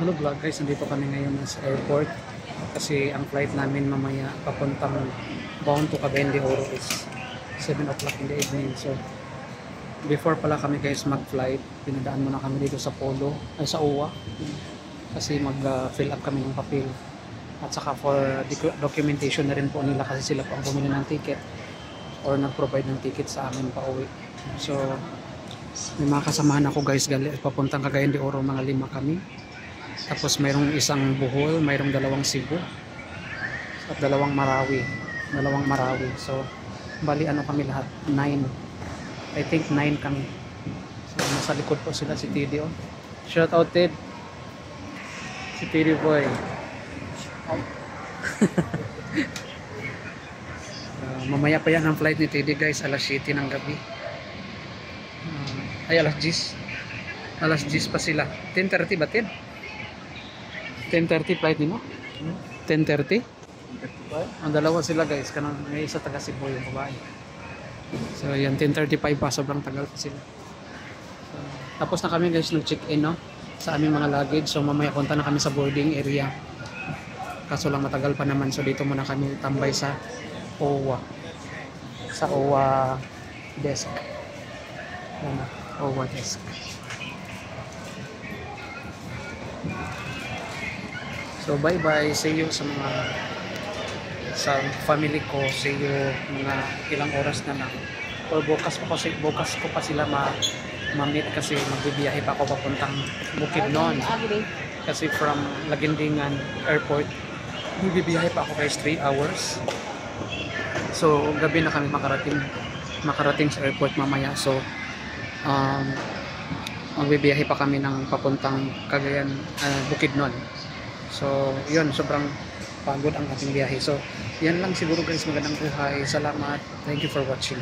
Hello vlog guys, nandito kami ngayon sa airport kasi ang flight namin mamaya papuntang bound to Cagayan de Oro is 7 o'clock in the evening. So before pala kami guys mag-flight, pinadaan muna kami dito sa Polo, ay sa OWA kasi mag-fill up kami ng papel at saka for documentation na rin po nila kasi sila po ang bumili ng ticket or nag-provide ng ticket sa amin pa uwi. So may mga kasamahan ako guys, papuntang Cagayan de Oro, mga 5 kami. Tapos mayroong isang Bohol, mayroong 2 Cebu at 2 Marawi. So bali ano kami lahat, 9. I think 9 kami. So nasa likod po sila, si Teddy. Oh. Shout out Ted. Si Teddy boy. Mamaya pa yan ang flight ni Teddy guys, alas 7 ng gabi. Ay alas 10. Alas 10 pa sila. 10:30 ba Ted? 10:30 flight nimo? 10:30? Ang 2 sila guys, kanang may isa taga Cebu yung babae. So yan, 10:35 pa, sobrang tagal pa sila. So, tapos na kami guys nag-check-in no, sa aming mga luggage. So mamaya punta na kami sa boarding area. Kaso lang matagal pa naman, so dito muna kami tambay sa OWA. Sa OWA desk. Yan, OWA desk. So bye bye, see you sa family ko, see you mga ilang oras na lang. Or bukas ko pa sila ma-meet kasi magbibiyahe pa ako papuntang Bukidnon. Kasi from Laguindingan Airport, magbibiyahe pa ako guys 3 hours. So gabi na kami makarating sa airport mamaya. So magbibiyahe pa kami ng papuntang Cagayan, Bukidnon. So, yun, sobrang pagod ang ating biyahe. So, yan lang siguro guys, magandang buhay. Salamat. Thank you for watching.